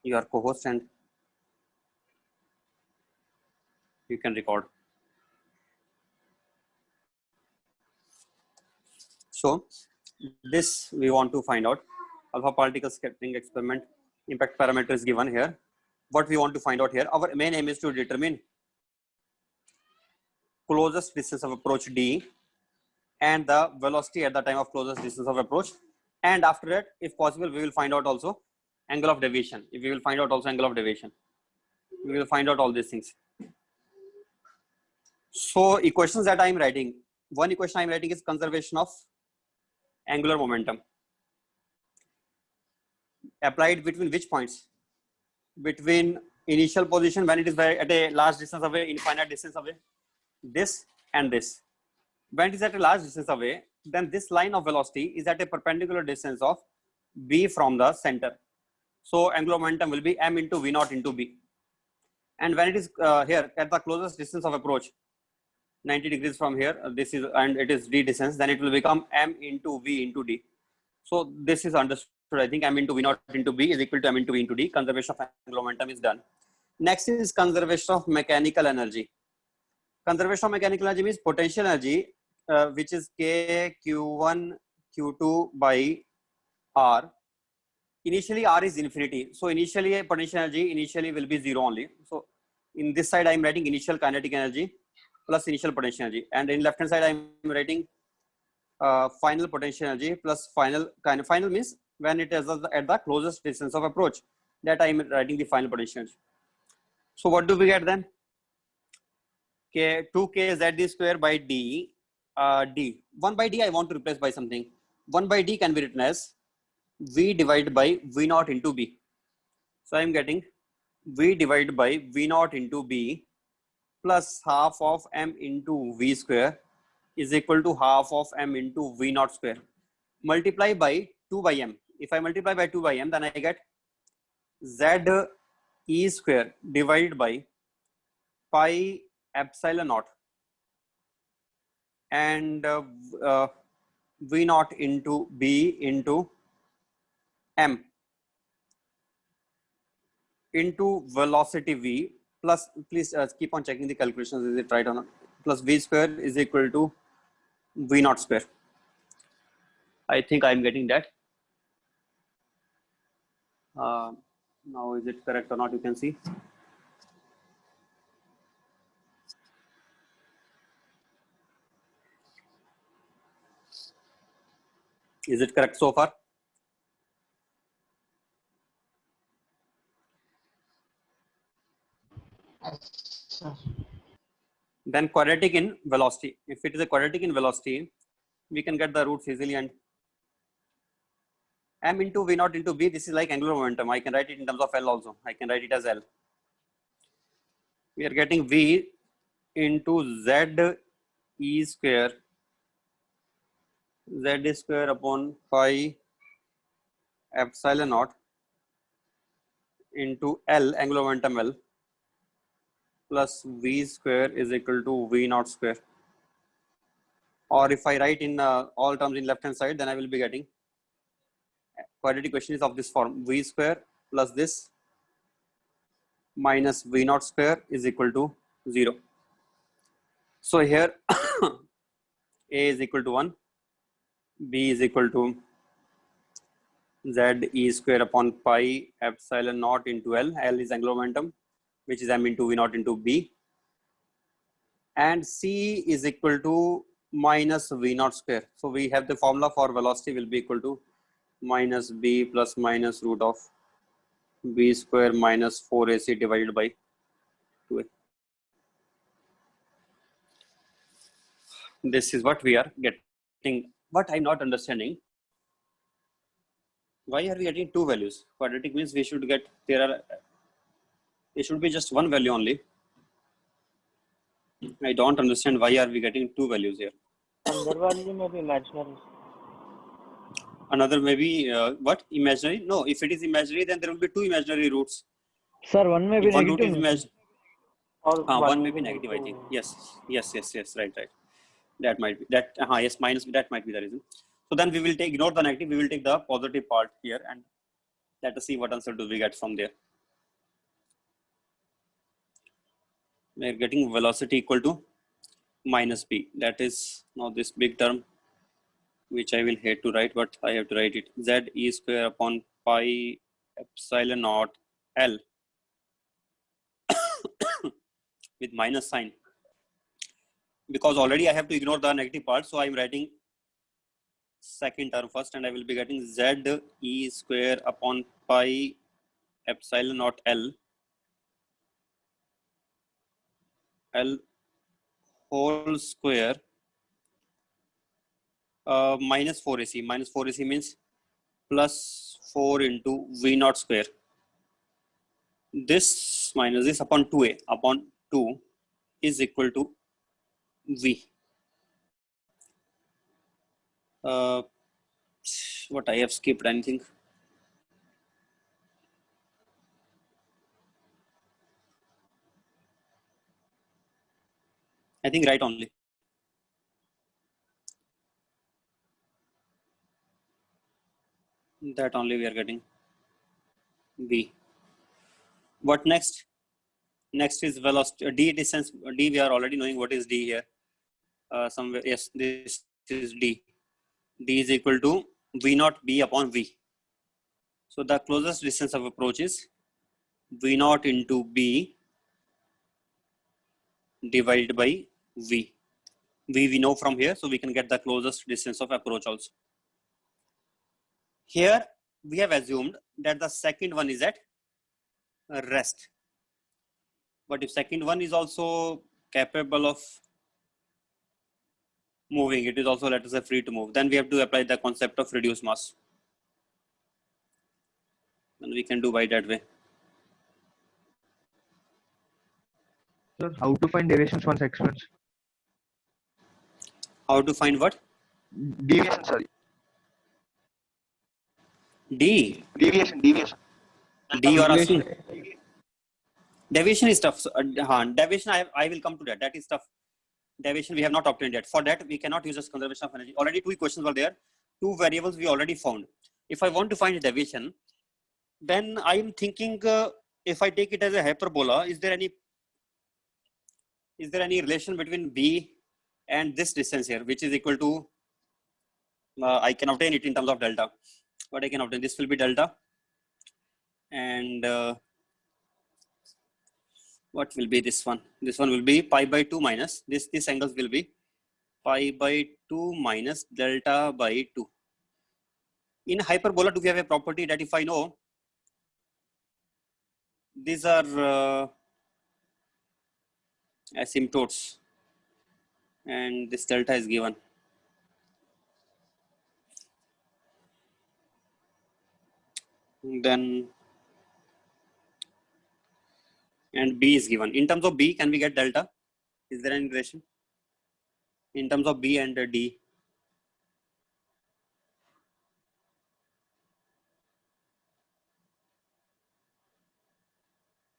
your co-host, and you can record. So this we want to find out. Alpha particle scattering experiment impact parameter is given here. What we want to find out here, our main aim is to determine closest distance of approach d and the velocity at the time of closest distance of approach, and after that, if possible, we will find out also angle of deviation. If we will find out also angle of deviation, we will find out all these things. So equations that I am writing, one equation I am writing is conservation of angular momentum applied between which points? Between initial position when it is at a large distance away, infinite distance away, this and this. When it is at a large distance away, then this line of velocity is at a perpendicular distance of b from the center. So angular momentum will be m into v naught into b. And when it is here at the closest distance of approach, 90 degrees from here, this is, and it is d distance, then it will become m into v into d. So this is understood. I think m into v naught into b is equal to m into v into d. Conservation of angular momentum is done. Next is conservation of mechanical energy. Conservation of mechanical energy means potential energy, which is k q1 q2 by r. Initially r is infinity, so initially potential energy initially will be zero only. So in this side I am writing initial kinetic energy plus initial potential energy, and in left hand side I am writing final potential energy plus final means when it is at the closest distance of approach, that I am writing the final potential energy. So what do we get then? K 2k zd square by d d 1 by d I want to replace by something. 1 by d can be written as v divided by v naught into b. So I am getting v divided by v naught into b plus half of m into v square is equal to half of m into v naught square. Multiply by 2 by m. If I multiply by 2 by m, then I get z e square divided by pi epsilon naught and v naught into b into m into velocity v plus, please keep on checking the calculations, is it right or not, plus v square is equal to v naught square. I think I am getting that. Now is it correct or not, you can see. Is it correct so far? Yes, sir. Then quadratic in velocity. If it is a quadratic in velocity, we can get the roots easily, and m into v naught into b, this is like angular momentum. I can write it in terms of L also. I can write it as L. We are getting v into z e square, z square upon pi epsilon naught into L, angular momentum L, plus v square is equal to v naught square. Or if I write in all terms in left hand side, then I will be getting quadratic equation is of this form: v square plus this minus v naught square is equal to 0. So here a is equal to 1, b is equal to z e square upon pi epsilon naught into L. L is angular momentum, which is m into v naught into b, and c is equal to minus v naught square. So we have the formula for velocity will be equal to minus b plus minus root of b square minus 4ac divided by 2a. This is what we are getting. But I'm not understanding, why are we getting two values? Quadratic means we should get, it should be just one value only. I don't understand why are we getting two values here. Another value may be imaginary. Another maybe what? Imaginary? No, if it is imaginary, then there will be two imaginary roots. Sir, one may be If one root negative. is imaginary, Or one may be negative, I think. Yes, right. That might be that. Yes, minus, that might be the reason. So then we will ignore the negative. We will take the positive part here, and let us see what answer do we get from there. we are getting velocity equal to minus b. That is now this big term, which I will hate to write, but I have to write it. Z e square upon pi epsilon naught L with minus sign. Because already I have to ignore the negative part, so I am writing second term first, and I will be getting Z e square upon pi epsilon naught L whole square minus 4ac. Minus 4ac means plus 4 into v naught square. This minus this upon 2a upon 2 is equal to v. What I have skipped anything? I think right only. That only we are getting v. What next? Next is velocity. D distance. D we are already knowing what is d here. Somewhere yes, this is d. D is equal to v naught b upon v. So the closest distance of approach is v naught into b divided by v. V we know from here, so we can get the closest distance of approach also. Here we have assumed that the second one is at rest. But if second one is also capable of moving, it is also, let us say, free to move, then we have to apply the concept of reduced mass. And we can do by that way. Sir, how to find deviations once expense? How to find what? Deviation, sorry. D. Deviation. D or asking. Deviation is tough. So, deviation, I will come to that. That is tough. Deviation we have not obtained yet. For that, we cannot use as conservation of energy. Already two equations were there. Two variables we already found. If I want to find deviation, then I am thinking if I take it as a hyperbola, is there any relation between b and this distance here, which is equal to I can obtain it in terms of delta. What I can obtain, this will be delta, and what will be this one? This one will be pi by 2 minus this angles will be pi by 2 minus delta by 2. In hyperbola, do we have a property that if I know these are asymptotes and this delta is given, then and b is given. In terms of b, can we get delta? Is there any relation in terms of b and d?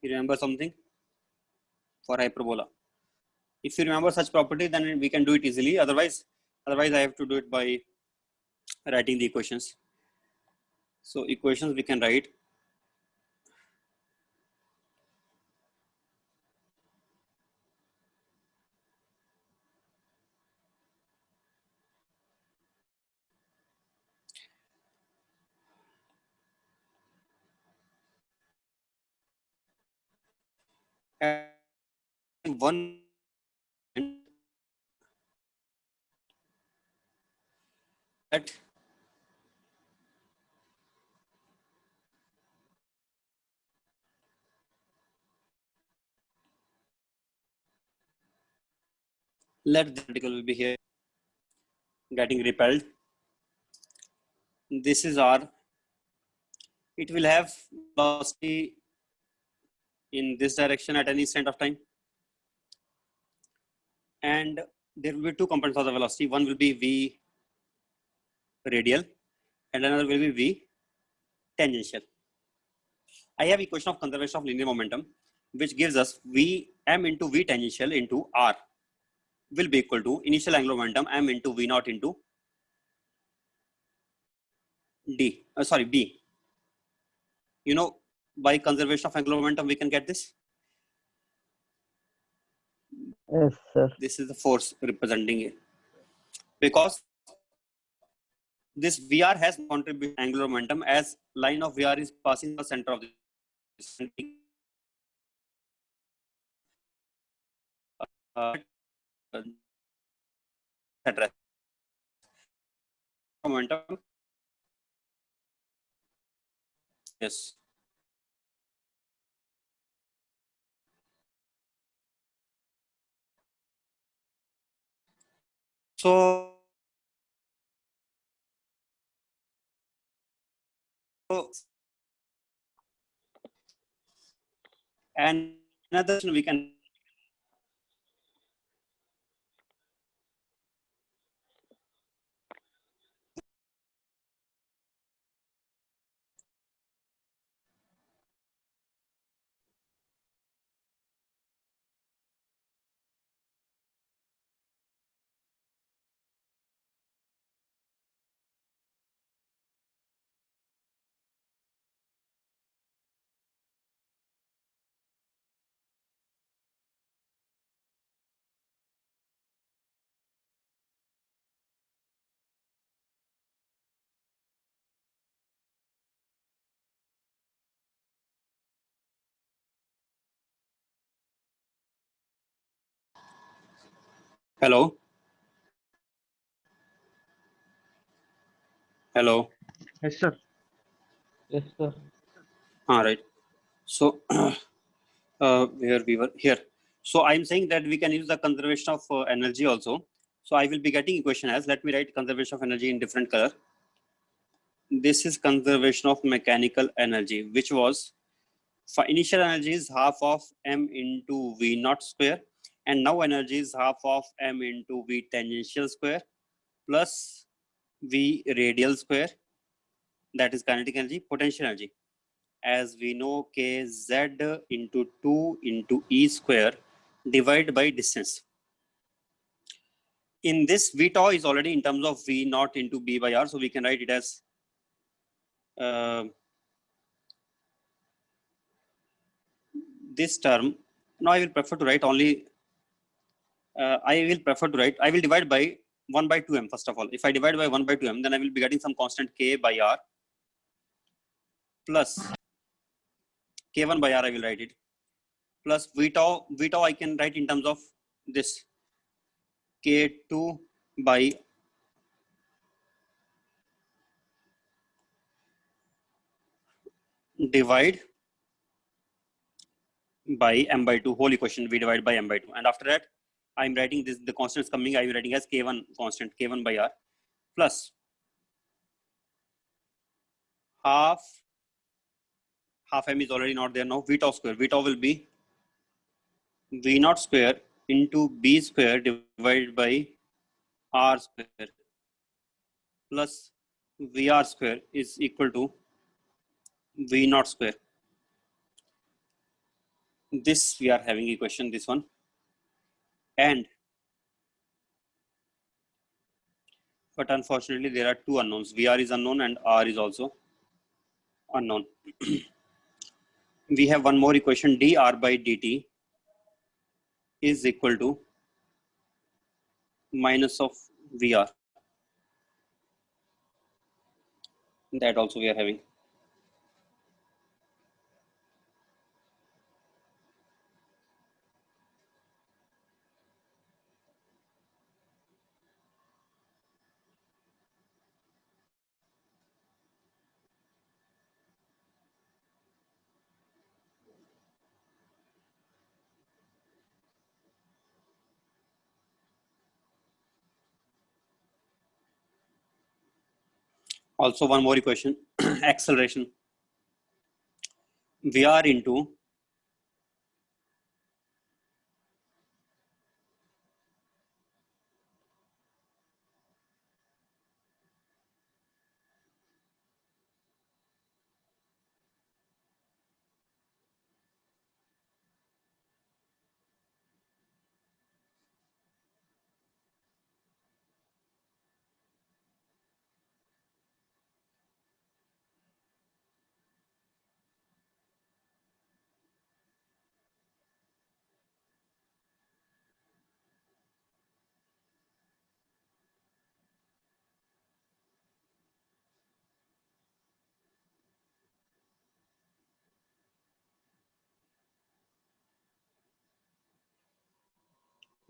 You remember something for hyperbola? If you remember such property, then we can do it easily. Otherwise I have to do it by writing the equations. So equations we can write. One that let the particle will be here getting repelled. This is r. It will have velocity in this direction at any instant of time, and there will be two components of the velocity. One will be v radial and another will be v tangential. I have equation of conservation of linear momentum, which gives us v m into v tangential into r will be equal to initial angular momentum m into v naught into d. B. You know, by conservation of angular momentum, we can get this. Yes, sir. This is the force representing it. Because this VR has contributed angular momentum as line of VR is passing the center of the address momentum. Yes. So and another we can hello. Hello. Yes, sir. Yes, sir. All right. So where we were here. So I'm saying that we can use the conservation of energy also. So I will be getting equation as, let me write conservation of energy in different color. This is conservation of mechanical energy, which was for initial energy is half of m into v naught square, and now energy is half of m into v tangential square plus v radial square, that is kinetic energy. Potential energy, as we know, kz into 2 into e square divided by distance. In this, v tau is already in terms of v naught into b by r, so we can write it as this term. Now I will prefer to write only, I will divide by 1 by 2m first of all. If I divide by 1 by 2m, then I will be getting some constant k by r plus k1 by r, I will write it, plus v tau I can write in terms of this k2 by divide by m by 2 whole equation, we divide by m by 2, and after that I'm writing this, the constants coming, I'm writing as k1 constant, k1 by r plus half m is already not there now, v tau square, v tau will be v naught square into b square divided by r square plus vr square is equal to v naught square. This we are having equation, this one, and but unfortunately there are two unknowns, vr is unknown and r is also unknown. We have one more equation, dr by dt is equal to minus of vr, that also we are having. Also one more equation, acceleration, vr into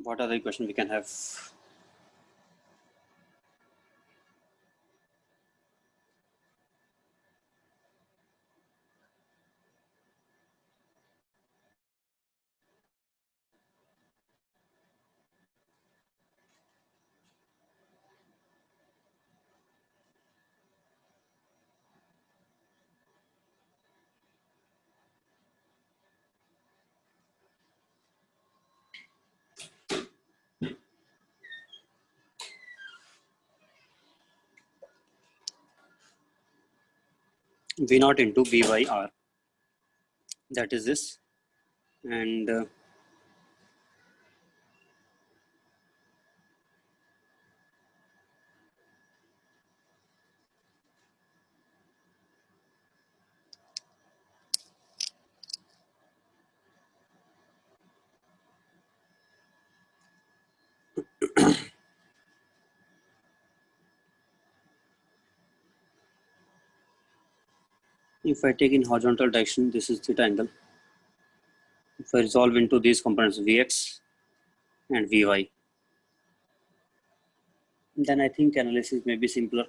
What other equation we can have? V naught into B by R. That is this. And if I take in horizontal direction, this is theta angle. If I resolve into these components Vx and Vy, then I think analysis may be simpler.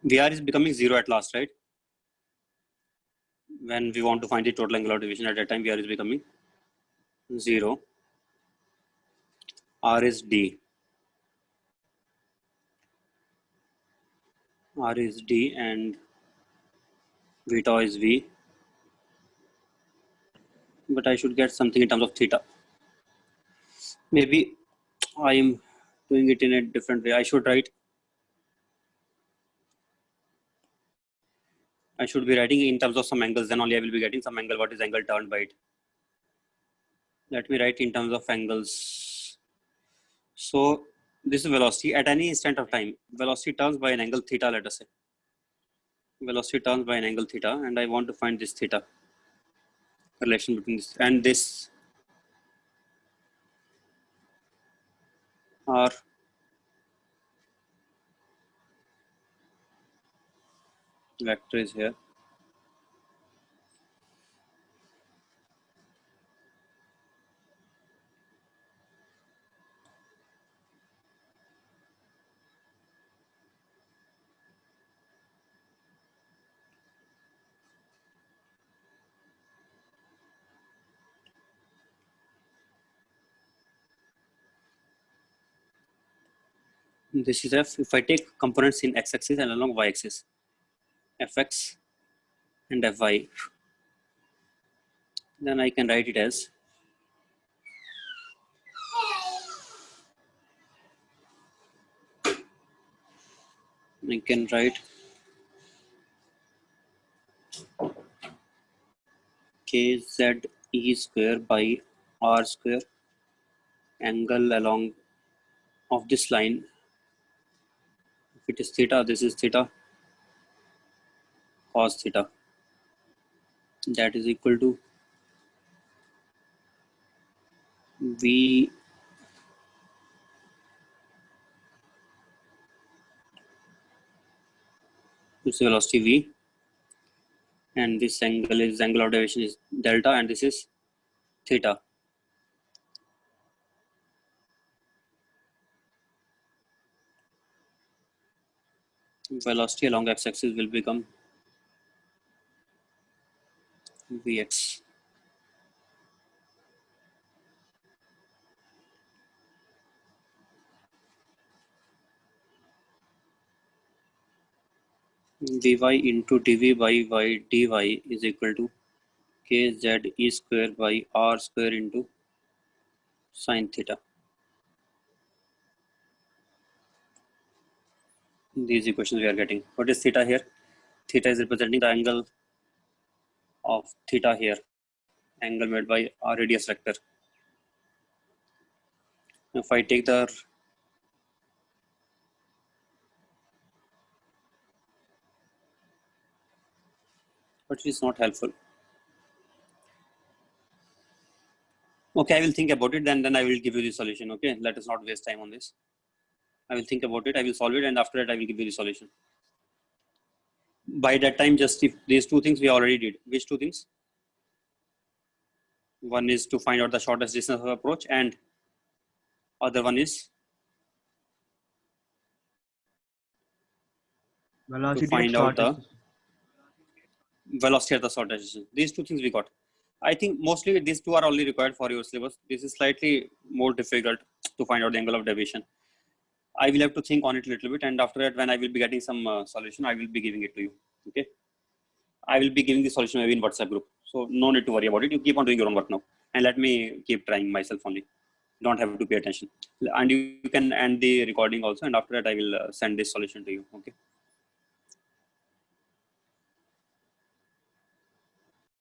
Vr is becoming 0 at last, right? When we want to find the total angular deviation, at that time Vr is becoming 0. R is D. R is D and V tau is V. But I should get something in terms of theta. Maybe I am doing it in a different way. I should be writing in terms of some angles, then only I will be getting some angle. What is angle turned by it? Let me write in terms of angles. So this is velocity at any instant of time. Velocity turns by an angle theta, let us say. Velocity turns by an angle theta, and I want to find this theta relation between this and this R vector is here. This is F. If I take components in x-axis and along y-axis, Fx and Fy, then I can write it as I can write kz e square by r square angle along of this line. If it is theta, this is theta cos theta. That is equal to V this velocity V, and this angle is angle of deviation is delta, and this is theta. Velocity along x-axis will become Vx. Vy into dv by y dy is equal to kz e square by r square into sine theta. These equations we are getting. What is theta here? Theta is representing the angle of theta here, angle made by our radius vector. If I take the but it's not helpful. Okay, I will think about it, then I will give you the solution. Okay, let us not waste time on this. I will think about it, I will solve it, and after that I will give you the solution. By that time, just if these two things we already did. Which two things? One is to find out the shortest distance of approach, and other one is Velocity find at out the shortest. velocity at the shortest distance. These two things we got. I think mostly these two are only required for your syllabus. This is slightly more difficult to find out the angle of deviation. I will have to think on it a little bit, and after that, when I will be getting some solution, I will be giving it to you. Okay, I will be giving the solution maybe in WhatsApp group. So no need to worry about it. You keep on doing your own work now, and let me keep trying myself only. Don't have to pay attention, and you can end the recording also, and after that, I will send this solution to you. Okay.